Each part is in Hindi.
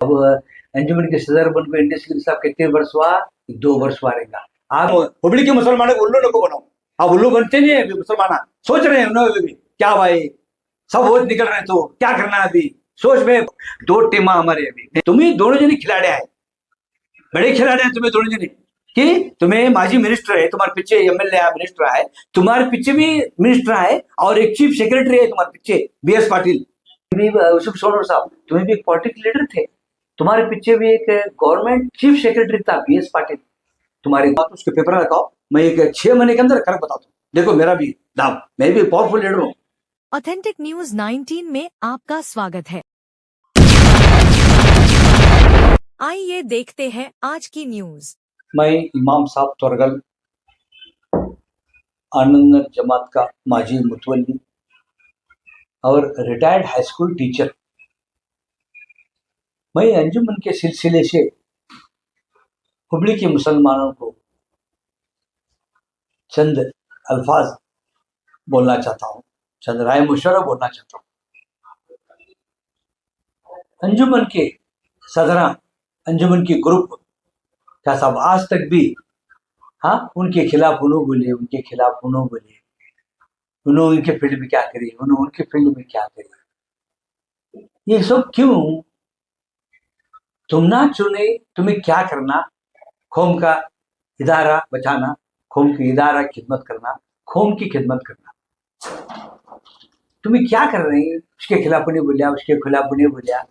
अब अंजुमन के सदर बनकर इंडस्ट्री साहब कितने वर्ष हुआ? 2 वर्ष मारेगा। आप हुबली के मुसलमानों को उल्लू नको बनाओ। आप उल्लू बनते नहीं है मुसलमान, सोच रहे हैं उन्होंने भी क्या भाई सब वोट निकल रहे हैं तो क्या करना है अभी सोच में। 2 टीम हमारे अभी, तुम्हें दोनों जने खिलाड़ी है, बड़े खिलाड़ी हैं तुम्हें दोनों जने कि तुम्हें माजी मिनिस्टर है, तुम्हारे पीछे एमएलए है, मिनिस्टर है, तुम्हारे पीछे भी मिनिस्टर है और एक चीफ सेक्रेटरी है तुम्हारे पीछे बीएस पाटिल भी। यूसुफ सोनर साहब तुम्हें भी एक पार्टी के लीडर थे, तुम्हारे पीछे भी एक गवर्नमेंट चीफ सेक्रेटरी था बीएस पाटिल। तुम्हारी बात उसके पेपर रखाओ, मैं एक 6 महीने के अंदर कर बताता हूँ। देखो मेरा भी दाम, मैं भी पावरफुल लीडर हूँ। ऑथेंटिक न्यूज 19 में आपका स्वागत है। आइए देखते हैं आज की न्यूज। मैं इमाम साहब तोरगल आनंद जमात का माजी मुतवल्ली और रिटायर्ड हाई स्कूल टीचर, मैं अंजुमन के सिलसिले से हुबली के मुसलमानों को चंद अल्फाज बोलना चाहता हूँ, चंद राय मुशवरा बोलना चाहता हूँ। अंजुमन के सदरा, अंजुमन की ग्रुप क्या साहब आज तक भी उनके खिलाफ उन्होंने बोले, उनके खिलाफ उन्होंने बोले, उन्होंने उनके फील्ड में क्या करी, उन्होंने उनके फील्ड में क्या करी, ये सब क्यों? तुम ना चुने, तुम्हें क्या करना? कौम का इदारा बचाना, कौम की इदारा खिदमत करना, कौम की खिदमत करना। तुम्हें क्या कर रहे हैं? उसके खिलाफ उन्हें बोलिया, उसके खिलाफ उन्हें बोलिया।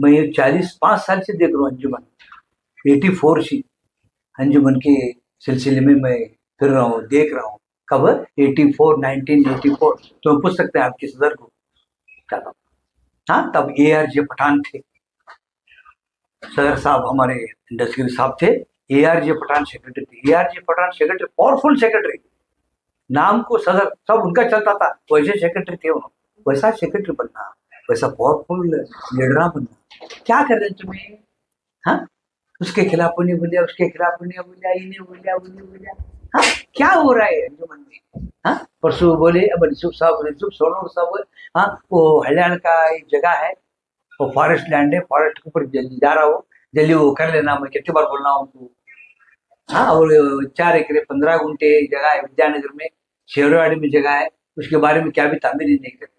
मैं 45 साल से देख रहा हूँ अंजुमन, 84 से अंजुमन के सिलसिले में मैं फिर रहा हूँ, देख रहा हूँ। कब? 1984 तो पूछ सकते हैं आपके सदर को क्या था। तब ARJ पठान थे सदर साहब, हमारे इंडस्ट्री साहब थे। ARJ पठान सेक्रेटरी थे। ARJ Pathan secretary, powerful secretary, नाम को सदर सब उनका चलता था, वैसे सेक्रेटरी थे उन्होंने। वैसा सेक्रेटरी बनना, वैसा पावरफुल लीडर बनना, क्या कर रहे हैं तुम्हें? उसके खिलाफ उन्हें बोलिया, उसके खिलाफ उन्हें बोलिया, इन्हें बोलिया, उन्हें बोलिया। क्या हो रहा है अंजुमन में? परसों बोले अब यूसुफ सोनर साहब, वो हरियाणा का एक जगह है, वो फॉरेस्ट लैंड है, फॉरेस्ट के ऊपर जल्दी जा रहा हो, जल्दी वो कर लेना। मैं कितनी बार बोलना हूँ तू। और 4 एकड़ 15 गुंठे जगह है विद्यानगर में, शेरवाड़ी में जगह है, उसके बारे में क्या भी तामीर नहीं करते।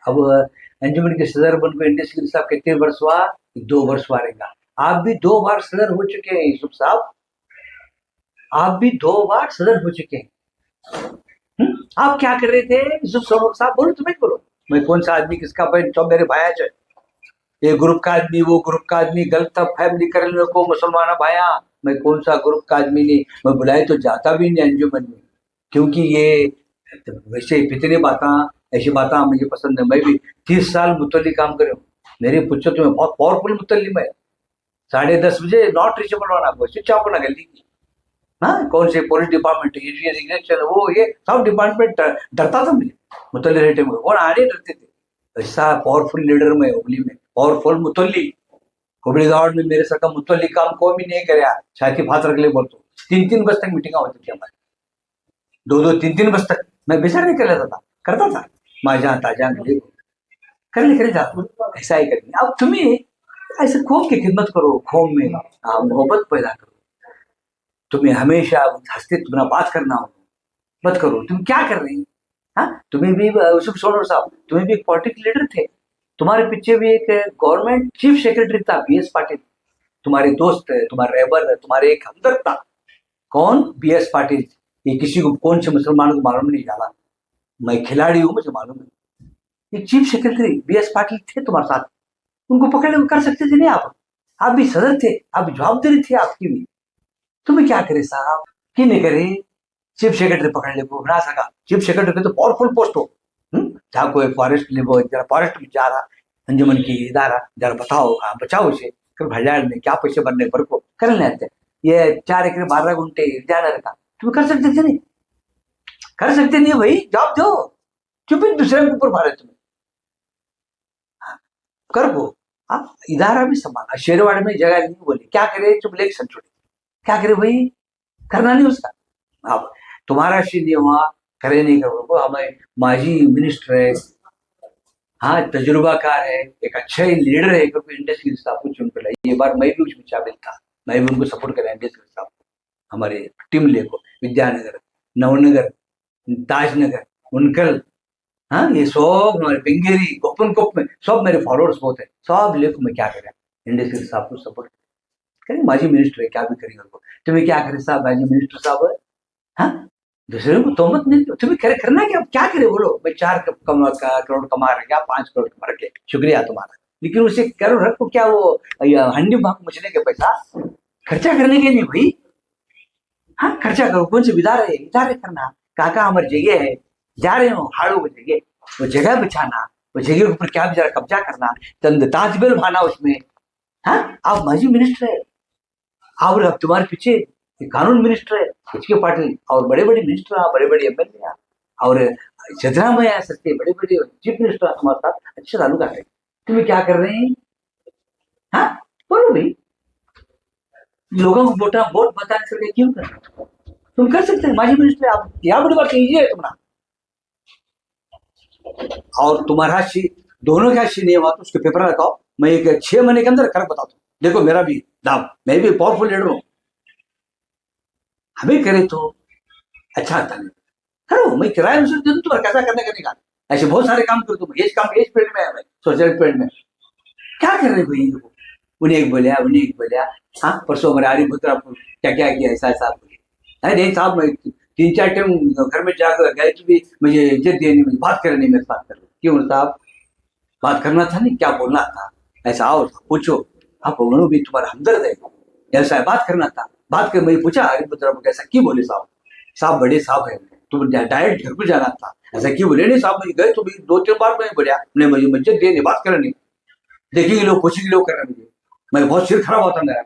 अब अंजुमन के सदर बनकर इंडस्ट्री साहब कितने वर्ष हुआ? 2 वर्ष मारेगा। आप भी 2 बार सदर हो चुके हैं यूसुफ साहब, आप भी 2 बार सदर हो चुके हैं। आप क्या कर रहे थे यूसुफ सोनर साहब? बोलो, तुम्हें बोलो, मैं कौन सा आदमी किसका भाई? तो मेरे भाया चाहे ये ग्रुप का आदमी, वो ग्रुप का आदमी, गलत फैमिली कर को मुसलमान भाया। मैं कौन सा ग्रुप का आदमी नहीं, मैं बुलाए तो जाता भी नहीं अंजुमन में, क्योंकि ये वैसे कितनी बातें, ऐसी बातें मुझे पसंद है। मैं भी 30 साल मुतल्ली काम करे हूँ, मेरी पूछो तो मैं बहुत पावरफुल मुतल्ली में। 10:30 बजे नॉट रीचेबल होना, स्विच ऑफ होना गली की। कौन से पुलिस डिपार्टमेंट, इरिगेशन, वो ये सब डिपार्टमेंट डरता था मुझे मुतल्ली रहते में, कौन आने डरते थे। ऐसा पावरफुल लीडर में हुबली में, पावरफुल मुतल्ली। हुबली गाँव में मेरे सका मुतल्ली काम को भी नहीं करे, छाती फात रख ले बोलते। 3-3 बजे तक मीटिंग होती थी हमारी, 2-2 3-3 बजे तक मैं बेचार नहीं कर लेता था, करता था माजा ताजा कर ले करे जाता, ऐसा ही करेंगे। अब तुम्हें ऐसे कौम की खिदमत करो, कौम में मोहब्बत पैदा करो। तुम्हें हमेशा हंसते तुम्हारा बात करना हो, मत करो। तुम क्या कर रहे हैं? तुम्हें भी यूसुफ सोनर साहब, तुम्हें भी एक पार्टी के लीडर थे, तुम्हारे पीछे भी एक गवर्नमेंट चीफ सेक्रेटरी था बीएस पाटिल, तुम्हारे दोस्त है, तुम्हारे रहबर है, तुम्हारे एक हमदर्द था। कौन? बीएस पाटिल। ये किसी को, कौन से मुसलमानों को मालूम नहीं जाना, मैं खिलाड़ी हूँ, मुझे मालूम है। ये चीफ सेक्रेटरी बीएस पाटिल थे तुम्हारे साथ, उनको पकड़ कर सकते थे नहीं आप भी सदर थे, आप भी जवाबदारी थी आपकी भी। तुम्हें क्या करे साहब, कि नहीं करे? चीफ सेक्रेटरी पकड़ ले को ना सका, चीफ सेक्रेटरी तो पावरफुल पोस्ट हो। जहाँ कोई फॉरेस्ट ले जरा फॉरेस्ट में जा रहा अंजुमन की इदारा, जरा बताओ, बचाओ उसे, भंडार में क्या पैसे बनने पर को कर लेते। ये 4 एकड़ 12 गुंठे ज्यादा रखा, तुम कर सकते थे नहीं? कर सकते नहीं भाई, जॉब दो, क्यों फिर दूसरे के ऊपर मारे तुम्हें? कर वो, इदारा भी संभाला, शेरवाड़ी में जगह नहीं बोली, क्या करे? चुप इलेक्शन छोड़े, क्या करे भाई? करना नहीं उसका। अब तुम्हारा सीधी वहां करे नहीं करो, हमें माजी मिनिस्टर है, हाँ तजुर्बाकार है, एक अच्छा ही लीडर है, क्योंकि इंडस्ट्री स्टाफ को चुन कर लाए। ये बार मैं भी उसमें शामिल था, मैं भी उनको सपोर्ट करा इंडस्ट्री स्टाफ को, हमारे टीम ले को विद्यानगर, नवनगर, ताजनगर, उनकल, हाँ ये सब हमारे बिंगेरी गोपन कोप में सब मेरे फॉलोअर्स बहुत है, सब लेको मैं क्या करें इंडस्ट्री स्टाफ को सपोर्ट करें। माजी मिनिस्टर है, क्या भी करेंगे उनको, तुम्हें क्या करे साहब, माजी मिनिस्टर साहब है, हाँ दूसरे को तोहमत नहीं दो, तुम्हें करे करना क्या, क्या करे बोलो, मैं 4 करोड़ कमा रहा, क्या 5 करोड़ कमा रखे, शुक्रिया तुम्हारा, लेकिन उसे करो रखो क्या वो हंडी भाग मुझने के पैसा खर्चा करने के लिए भाई, हाँ खर्चा करो, कौन से इदारे इदारे करना, काका हमारी जगह है, जा रहे हो हाड़ो वो जगह, वो जगह बिछाना, वो जगह के ऊपर क्या बेचारा कब्जा करना, चंद ताजबेल भाना उसमें, हाँ आप माजी मिनिस्टर है, और अब तुम्हारे पीछे कानून मिनिस्टर है एच के पाटिल, और बड़े बड़े मिनिस्टर, बड़े बड़े एमएलए, और सिद्धरामैया आ सकते, बड़े बड़े चीफ मिनिस्टर हमारे साथ अच्छा ताल्लुका है, तुम्हें क्या कर रहे हैं, हाँ बोलो भाई, लोगों को वोट बताने से क्यों कर, तुम कर सकते हैं माजी मिनिस्टर, आप यहाँ बड़ी बात कीजिए तुम्हारा, और तुम्हारा दोनों का नहीं हुआ तो उसके पेपर लगाओ, मैं एक 6 महीने के अंदर कर बताता हूँ, देखो मेरा भी दाम, मैं भी पावरफुल लीडर हूँ, हमें करे तो अच्छा आता नहीं, करो मैं किराया वसूल दे दूं तुम्हारा, कैसा करने का, ऐसे बहुत सारे काम कर दूं, ये काम एज फील्ड में है, मैं सोशल फील्ड में क्या कर रहे भाई, उन्हें एक बोलिया, हाँ परसों हमारे आर्यपुत्र क्या क्या किया, ऐसा ऐसा बोलिए, नहीं साहब मैं 3-4 टाइम घर में जाकर गए तो भी मुझे इज्जत देनी, मुझे बात करनी, मेरे साथ कर, क्यों साहब बात करना था, नहीं क्या बोलना था, ऐसा आओ पूछो, आप उन्होंने भी तुम्हारा हमदर्द है, ऐसा बात करना था, बात कर, मैं पूछा आर्यपुत्र कैसा क्यों बोले साहब, साहब बड़े साहब है, तुम डायरेक्ट घर पे जाना था, ऐसा क्यों बोले, नहीं साहब मैं गए तो भी 2-3 बार मैं बोलिया, नहीं मुझे इज्जत देने बात करनी, देखेंगे लोग पूछेंगे लोग कर रहे, मैं बहुत सिर खराब होता मेरा,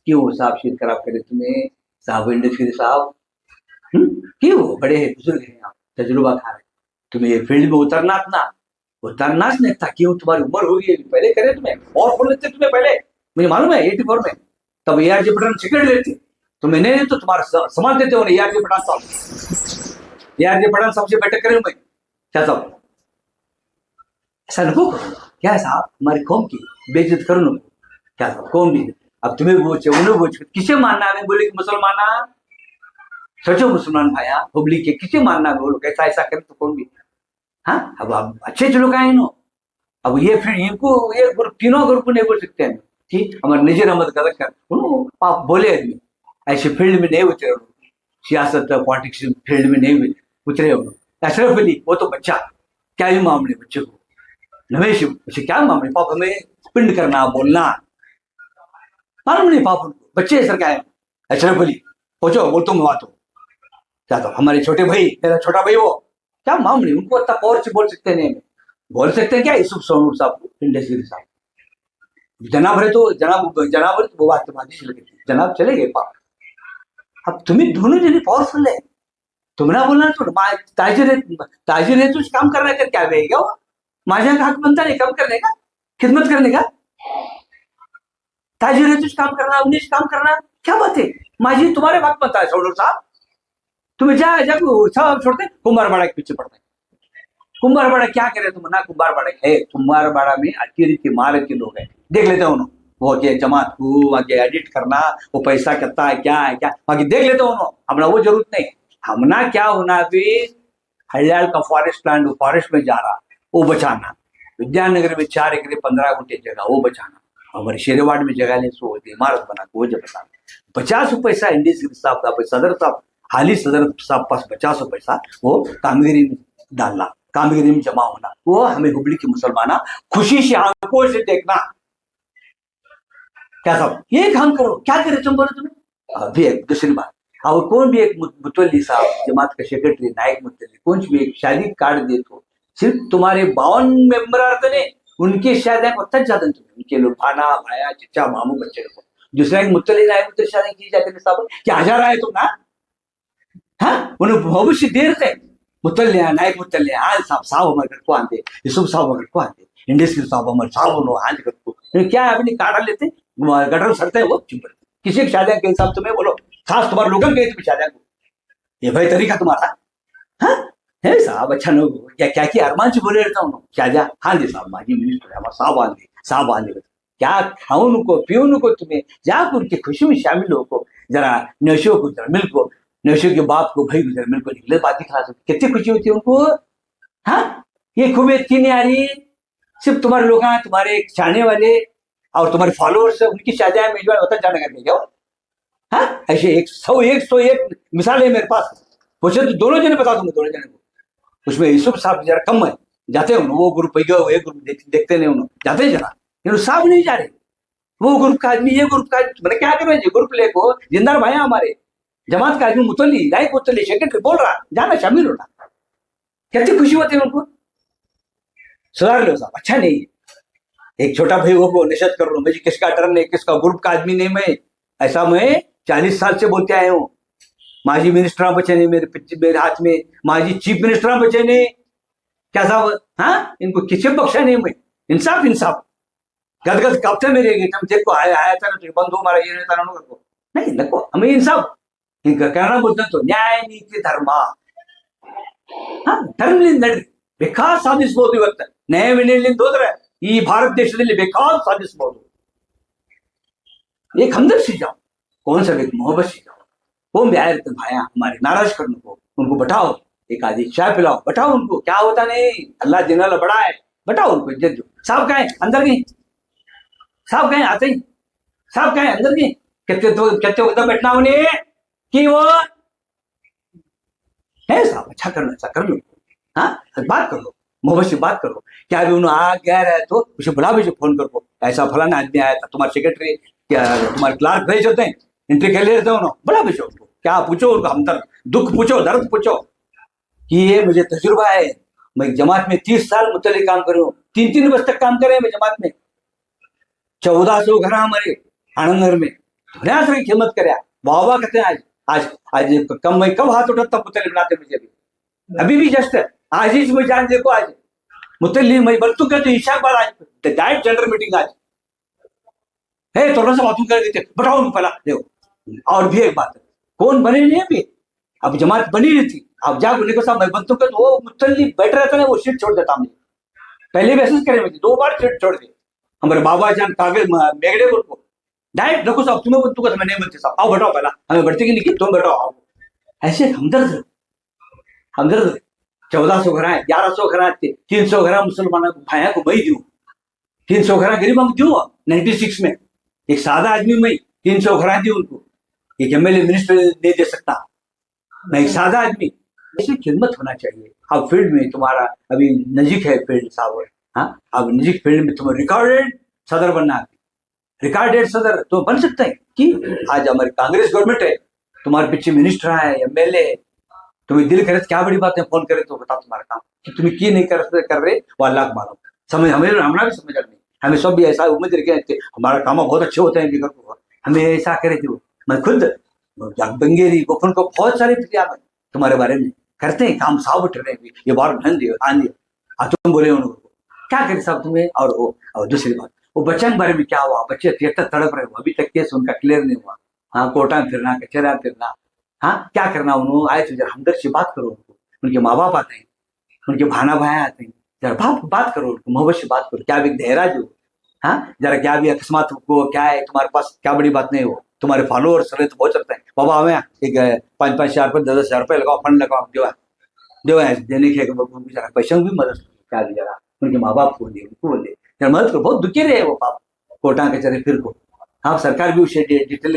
क्यों साहब सिर खराब करे तुम्हें, साहब इंडस्ट्री साहब, क्यों बड़े हैं बुजुर्ग हैं, आप तजुर्बा खा रहे, तुम्हें ये फील्ड में उतरना नहीं था, क्यों तुम्हारी उम्र हो गई, पहले करे तुम्हें और बोल लेते तुम्हें पहले, मुझे मालूम है 84 में तब ARJ पठान सेक्रेटरी लेते, तो मैंने तो तुम्हारा संभाल देते हो ARJ पठान साहब, ARJ पठान साहब से बैठक करें मैं, क्या साहब ऐसा नको करो, क्या साहब हमारी कौम की बेइज्जत करो नको, क्या साहब कौन भी, अब तुम्हें बोझ उन्हें बोझ किसे मानना है, बोले कि मुसलमाना सोचो मुसलमान भाया हुबली के किसे मानना है, बोलो कैसा ऐसा करे तो कौन भी, हाँ अब आप अच्छे लोग आए नो, अब ये फिर इनको ये तीनों ग्रुप नहीं बोल सकते हैं कि हमारे नजीर अहमद गलत कर, आप बोले आदमी ऐसे फील्ड में नहीं उतरे, सियासत पॉलिटिक्स फील्ड में नहीं उतरे हो, अशरफ अली वो तो बच्चा, क्या ही मामले बच्चे को नवेश क्या मामले, पाप हमें पिंड करना बोलना मालूम नहीं, पाप उनको बच्चे सर क्या है, अशरफ अली पूछो बोलता हूँ बात, क्या तो हमारे छोटे भाई, मेरा छोटा भाई वो क्या मामले, उनको इतना पावर से बोल सकते नहीं, बोल सकते हैं क्या यूसुफ सोनूर साहब इंडस्ट्री साहब, जनाब है तो जनाब वो बात से लगी थी, जनाब चले गए पाप, अब तुम्हें दोनों जने पावरफुल है, तुम ना बोलना तो ताजिर है तो काम करना कर क्या रहेगा, वो माझा का हक बनता नहीं काम करने का, खिदमत करने का, ताजिर है तो काम करना, उन्नीस काम करना, क्या बात है, माझी तुम्हारे वक्त बनता है सोनूर साहब, तुम्हें जा सब छोड़ते कुंभारबाड़ा के पीछे पड़ते, कुंभारबाड़ा क्या करे तुम ना, कुंभारबाड़ा है, कुंभारबाड़ा में अकेले के मारे के लोग हैं, देख लेते हो वो के जमात को आगे एडिट करना, वो पैसा कितना है क्या बाकी देख लेते हो, हमने वो जरूरत नहीं, हमना क्या होना भी हरियाल का फॉरेस्ट लैंड फॉरेस्ट में जा रहा वो बचाना, विद्यानगर में 4 एकड़ 15 गुंठे जगह वो बचाना, हमारे शेरवाड़ में जगह ले सो इमारत बना वो जब बचाना, 50 पैसा इंडस्ट्री साहब का सदर साहब हाली सदर साहब पास 50 पैसा वो कामगिरी में डालना, कामगिरी में जमा होना, वो हमें हुबली की मुसलमाना खुशी से आंखों से देखना, क्या साहब ये काम करो, क्या करे तुम बोलो तुम्हें, अभी एक दूसरी बात, और कौन भी एक मुतवल्ली साहब जमात का सेक्रेटरी नायक मुतवल्ली कौन भी एक शादी कार्ड दे तो सिर्फ तुम्हारे 52 मेंबर आते ने उनके शादी को तक जाते उनके लोग भाना भाया चचा मामू बच्चे को, दूसरा एक मुतवल्ली नायक मुतवल्ली शादी की जाती है साहब, क्या हजार आए तुम ना, हाँ उन्हें भविष्य देर थे मुतल्लिया नायक मुतल्लिया आज साहब हमारे घर को आते, यूसुफ साहब हमारे घर को आते, इंडस्ट्री साहब हमारे साहब उन्होंने आज घर को क्या है अपनी काटा लेते गटर सरते हैं वो चुप रहते, किसी की शादियां के हिसाब तुम्हें बोलो, खास तुम्हारे लोगों के शादियां को ये भाई तरीका तुम्हारा, हाँ हे साहब अच्छा नको क्या क्या की अरमानची बोले रहता हूँ क्या जा हाँ दे साहब माजी मिनिस्टर है साहब आंदे क्या खाओ नको पियो नको तुम्हें जाकर उनकी खुशी में शामिल हो को जरा नशो को जरा मिल को नशो के बाप को भाई को जरा मिल को निकले बात दिखा सकते कितनी खुशी होती है उनको। हाँ ये खूब इतनी नहीं आ रही सिर्फ तुम्हारे लोग हैं तुम्हारे चाहने वाले और तुम्हारे फॉलोअर्स उनकी शादियां मेजबान वतन जाने करके जाओ। हाँ ऐसे 101 मिसाल है मेरे पास पूछे तो दोनों जने बता दूंगा दोनों जने को उसमें यूसुफ साहब जरा कम है जाते हैं वो ग्रुप एक ग्रुप देखते नहीं उन्होंने जाते हैं जरा लेकिन साहब नहीं जा रहे वो ग्रुप का आदमी ये ग्रुप का मैंने क्या करें ग्रुप ले को जिंदार भाई हमारे जमात का आदमी मुतली लाइक मुतली सेक्रेटरी बोल रहा जाना शामिल होना कितनी खुशी होती है उनको। सुधार लो साहब अच्छा नहीं है एक छोटा भाई वो निषेध कर लो मुझे किसका टर्न है किसका ग्रुप का आदमी नहीं मैं ऐसा मैं 40 साल से बोलते आया हूँ माजी मिनिस्टर बचे नहीं मेरे हाथ में माजी चीफ मिनिस्टर बचे नहीं क्या साहब हाँ इनको किसी बख्शा नहीं मैं इंसाफ गदगद कब मेरे तुम देखो आया था ना बंधु हमारा ये नहीं था नहीं नको हमें इंसाफ इनका कहना बोलते तो न्याय नीति धर्म हाँ धर्म नड्री ಬೇಕಾದ ಸಾಧಿಸಬಹುದು ಇವತ್ತು ನ್ಯಾಯವಿನಿಂದ ಹೋದ್ರೆ ಈ भारत देशದಲ್ಲಿ ಬೇಕಾದ ಸಾಧಿಸಬಹುದು एक हमदर्द से जाओ कौन सा एक मोहब्बत से जाओ वो ब्याह भाया हमारे नाराज करने को उनको बैठाओ एक आदि चाय पिलाओ बैठाओ उनको क्या होता नहीं अल्लाह जिन्ना बड़ा है बैठाओ उनको इज्जत दो साहब कहें अंदर गए साहब कहें आते ही साहब कहें अंदर गए कहते उधर बैठना उन्हें कि वो है साहब अच्छा करना ऐसा कर लो हाँ बात कर लो मोहब्बत से बात करो क्या अभी उन्होंने आ गया रहे तो उसे बुला भेजो फोन करो ऐसा फलाना आदमी आया था तुम्हारे सेक्रेटरी क्या तुम्हारे क्लार्क भेज होते हैं एंट्री कर ले रहे थे बुला भेजो उनको क्या पूछो उनको हमदर्द दुख पूछो दर्द पूछो कि ये मुझे तजुर्बा है मैं जमात में 30 साल मुतल्ली काम कर रहा हूँ 3 बजे तक काम करे मैं जमात में 1400 घर हमारे आनंदनगर में प्रयास की हिम्मत करे वाह कहते हैं आज आज कम मैं कब हाथ उठाता मुतल्ली बनाते मुझे अभी भी जस्ट आज ही मैं जान देखो आज मुतल्ली मैं बल्तु कहते ईशा बार आज डायरेक्ट जनरल मीटिंग आज है थोड़ा सा बातों कर देते बताओ उनको पहला देखो और भी एक बात है कौन बने नहीं अभी अब जमात बनी रही थी अब जा बोले को साहब मैं बंतु का वो मुतल्ली बैठ रहता है वो सीट छोड़ देता मुझे पहले मैसेज करे मुझे 2 बार सीट छोड़ दी हमारे बाबा जान कागज मेगड़े को डायरेक्ट रखो साहब तुम्हें बंतु का मैं नहीं बनते साहब आओ बैठाओ पहला हमें बढ़ती की नहीं तुम बैठाओ आओ ऐसे हमदर्द 1400 घर आए 1100 घर आते 300 घर मुसलमानों को भाइयों को मैं दूं 300 घर गरीब हम दूं 96 में एक सादा आदमी मैं 300 घर दी उनको एक एमएलए मिनिस्टर नहीं दे सकता मैं एक सादा आदमी ऐसी खिदमत होना चाहिए। अब फील्ड में तुम्हारा अभी नजीक है फील्ड साहब हाँ अब नजीक फील्ड में तुम्हें रिकॉर्डेड सदर बनना रिकॉर्डेड सदर तो बन सकते हैं कि आज हमारी कांग्रेस गवर्नमेंट है तुम्हारे पीछे मिनिस्टर है एमएलए तुम्हें दिल करे क्या बड़ी बात है फोन करे तो बताओ तुम्हारा काम कि तुम्हें की नहीं कर रहे वो अल्लाह को मालूम समझ हमें हमारा भी समझ नहीं हमें सब भी ऐसा उम्मीद रखे थे हमारा काम बहुत अच्छे होते हैं बिगड़ को हमें ऐसा करे थे मैं खुद बंगेरी गोफन को बहुत सारे फिक्रिया में तुम्हारे बारे में करते हैं काम साहब उठ रहे हैं ये बार धन दिए आन दिया तुम बोले उनको क्या करे साहब तुम्हें और दूसरी बात वो बच्चों के बारे में क्या हुआ बच्चे तक तड़प रहे हो अभी तक केस उनका क्लियर नहीं हुआ हाँ कोर्टा में फिरना कचहरा में फिरना हाँ क्या करना उन्होंने आए तो जरा हमदर्द से बात करो उनको उनके माँ बाप आते हैं उनके भाना भाई आते हैं जरा बात करो उनको मोहब्बत से बात करो क्या भी देहरा जो हाँ जरा क्या भी अकस्मात को क्या है तुम्हारे पास क्या बड़ी बात नहीं हो तुम्हारे फॉलोअर्स रहे तो बहुत चलते हैं बाबा हमें एक 5-5 हज़ार रुपये 10-10 रुपये लगाओ फंड लगाओ जो है देने के जरा पैसों की मदद क्या भी जरा उनके माँ बाप को बोलिए उनको बोलिए जरा मदद करो बहुत दुखी रहे वो बाप कोटा के चले फिर को हाँ सरकार भी उसे डिटेल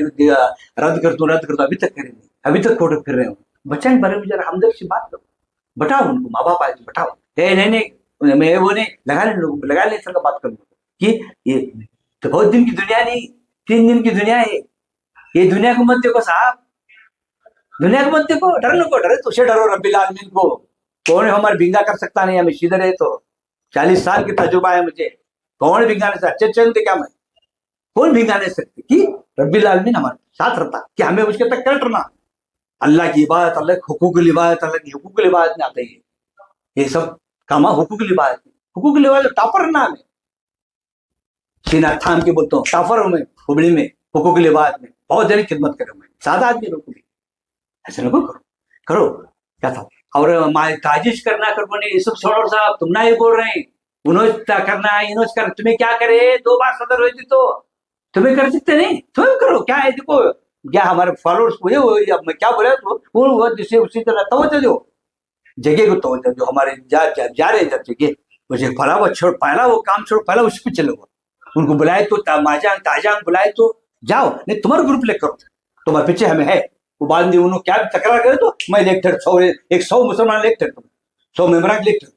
रद्द कर दो अभी तक करेंगे अभी तक कोर्ट फिर रहे हो बच्चा के बारे में जरा हमदर्द से बात करो बताओ उनको माँ बाप आए तो बताओ नहीं मैं वो नहीं लगा ले सर बात करूँ कि ये तो बहुत दिन की दुनिया नहीं 3 दिन की दुनिया है ये दुनिया को मत देखो साहब दुनिया को मत देखो डरे तो उसे डरो रब्बिल आलमीन को कौन हमारे भिंगा कर सकता नहीं हमें सीधे रहे तो 40 साल की तजुर्बा है मुझे कौन भिंगा नहीं सकता अच्छे क्या मैं कौन भिंगा नहीं सकते कि रब्बिल आलमीन हमारे साथ रहता कि हमें उसके तक करना अल्लाह की इबादत अल्लाह की हुकूक इबादत अल्लाह की हुकूक इबादत में आते हैं ये सब काम हुकूक इबादत टॉपर नाम है सीना थाम के बोलता हूँ टॉपर हूँ मैं हुबली में हुकूक इबादत में बहुत जनी खिदमत करूँ मैं सादा आदमी लोग भी ऐसे लोगों करो क्या था और ताजिश करना करना नहीं, ये सब छोड़ो साहब, तुम ना ये बोल रहे हैं उन्होंने करना है इन्होंने कर, तुम्हें क्या करे, 2 बार सदर हुई थी तो तुम्हें कर सकते नहीं, तुम्हें करो क्या है। देखो क्या हमारे फॉलोअर्स को अब मैं क्या बोला तो वो जिससे उसी तरह तवज्जो दो, जगह को तवज्जो दो, हमारे जा रहे जब जगह मुझे फला वो छोड़, पहला वो काम छोड़, पहला उस पर चलो, उनको बुलाए तो ताजान बुलाए तो जाओ, नहीं तुम्हारा ग्रुप लेकर करो, तुम्हारे पीछे हमें है। वो बाद में उन्होंने क्या तकरार करे तो मैं लेक्चर 100 मुसलमान लेक्चर करूँ, 100 मेम्बर लेक्चर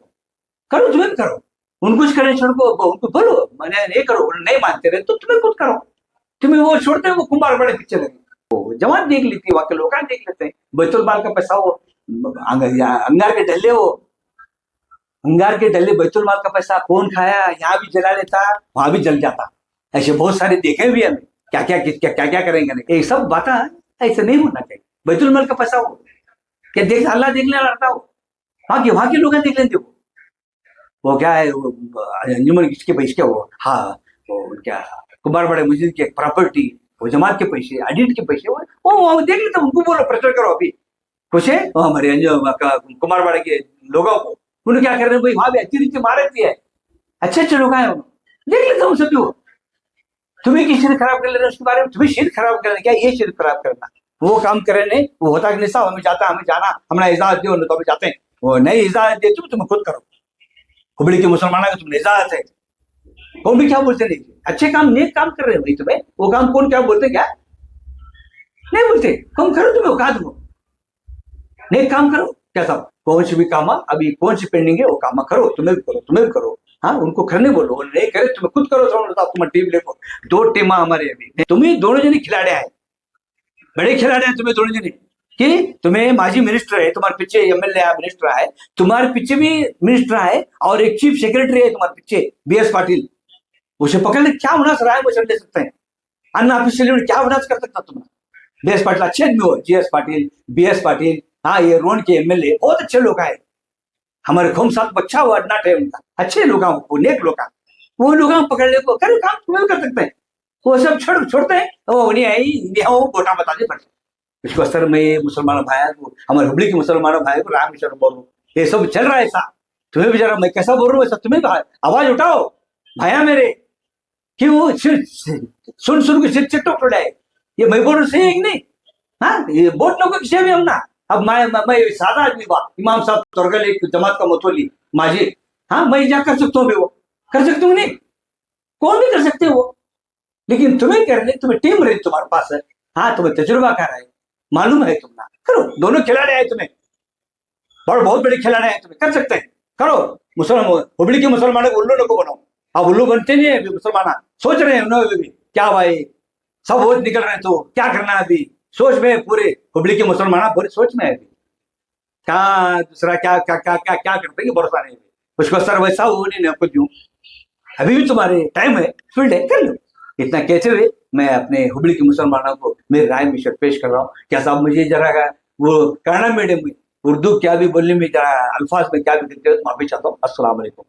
करो, तुम्हें करो, उनको कुछ करने छोड़ को उनको बोलो मैंने नहीं करो, नहीं मानते रहे तो तुम्हें खुद करो, तुम्हें वो छोड़ते हैं वो कुंभार बड़े पीछे लगे, वो जमात देख लेती है, वहां के लोग देख लेते हैं, बैतुल माल का पैसा वो अंगार के डल्ले, वो अंगार के डल्ले बैतुल माल का पैसा कौन खाया, यहाँ भी जला लेता वहां भी जल जाता, ऐसे बहुत सारे देखे भी हमें, क्या क्या क्या क्या करेंगे नहीं, ये सब बात ऐसे नहीं होना चाहिए। बैतुल माल का पैसा हो क्या देख, अल्लाह देखने लगता हो, वहां के लोग देख लेते वो क्या है, अंजुमन किसके पैसे क्या वो, हाँ वो क्या कुमार बड़े मस्जिद के प्रॉपर्टी, वो जमात के पैसे, ऑडिट के पैसे, वो देख लेते, उनको बोलो प्रचार करो, अभी खुश है वो हमारे कुमार बड़े के लोगों को, उन्हें क्या कर रहे हैं भाई, वहां भी अच्छी रीति मार रहती है, अच्छे अच्छे लोग आए, देख लेता हूँ सभी, वो तुम्हें की शरीर खराब कर लेना, उसके बारे में तुम्हें शरीर खराब करना, क्या ये शरीर खराब करना, वो काम करे नहीं, वो होता कि नहीं साहब हमें जाता, हमें जाना, हमारा इजाजत दो तो हमें जाते हैं, वो नहीं इजाजत दे तुम खुद करो, हुबली के मुसलमानों का तुमने इजाजत है, कौन भी क्या बोलते नहीं, अच्छे काम नेक काम कर रहे हो भाई, तुम्हें वो काम कौन क्या बोलते, क्या नहीं बोलते, कम करो, तुम्हें औकात दो, नेक काम करो, क्या साहब कौन सी भी काम अभी कौन सी पेंडिंग है वो काम करो, तुम्हें भी करो, तुम्हें भी करो, हाँ उनको करने बोलो, वो नहीं करे तुम्हें खुद करो, तुम्हारी टीम देखो, 2 टीम हमारे अभी, तुम्हें दोनों जने खिलाड़े आए, बड़े खिलाड़ी हैं तुम्हें दोनों जने, कि तुम्हें माजी मिनिस्टर है, तुम्हारे पीछे एमएलए मिनिस्टर है, तुम्हारे पीछे भी मिनिस्टर है, और एक चीफ सेक्रेटरी है तुम्हारे पीछे BS पाटिल, उसे पकड़ने क्या विनाश रहा है वो ले सकते हैं, अन्ना ऑफिशियल क्या विनाश कर सकता तुम्हारा, BS पाटिल अच्छे आदमी हो, GS पाटिल, BS पाटिल, हाँ ये रोड के MLA बहुत अच्छे लोग आए, हमारे खूम साथ बच्चा हुआ अड्नाट है उनका, अच्छे लोग वो नेक लोग, वो लोग पकड़ ले को करे काम तुम्हें कर सकते हैं, वो सब छोड़ते हैं, वो नहीं आई वो गोटा बता दे पड़ता, इसको असर में मुसलमान भाई को, हमारे हुबली के मुसलमानों भाई को राम ईश्वर बोल, ये सब चल रहा है ऐसा, तुम्हें भी जरा मैं कैसा बोल रहा हूँ ऐसा तुम्हें आवाज उठाओ भाया मेरे, क्यों सुन सुन के सिर चिट्टो उड़ाए, ये मैं बोल रहा सही है कि नहीं, हाँ ये बहुत लोगों की सेवा हम ना, अब मैं सादा आदमी बा, इमाम साहब तोरगल एक जमात का मतोली माजी, हाँ मैं क्या कर सकता हूँ भी, वो कर सकता हूँ नहीं, कौन भी कर सकते हो, लेकिन तुम्हें करने, तुम्हें टीम रही तुम्हारे पास है, हाँ तुम्हें तजुर्बा कर है, मालूम है, तुम ना करो, दोनों खिलाड़ी आए तुम्हें, बहुत बड़े खिलाड़ी आए, तुम्हें कर सकते हैं, करो, मुसलमान हुबली के मुसलमानों को उल्लू को बनाओ, अब उल्लू बनते नहीं है अभी मुसलमान, सोच रहे हैं उन्होंने भी क्या भाई सब वोट निकल रहे, तो क्या करना है अभी, सोच में पूरे हुबली के मुसलमान पूरे सोच में है अभी, क्या दूसरा क्या क्या क्या क्या क्या करते हैं भरोसा नहीं, उसको सर वैसा वो नहीं आपको दूं, अभी भी तुम्हारे टाइम है, फील्ड है, कर लो, इतना कहते हुए मैं अपने हुबली के मुसलमानों को मेरी राय में पेश कर रहा हूँ, क्या साहब मुझे जरा वो कन्नड़ मीडियम में उर्दू क्या भी बोलने में जरा अल्फाज में क्या भी करते हो, माफी चाहता हूँ, अस्सलाम वालेकुम।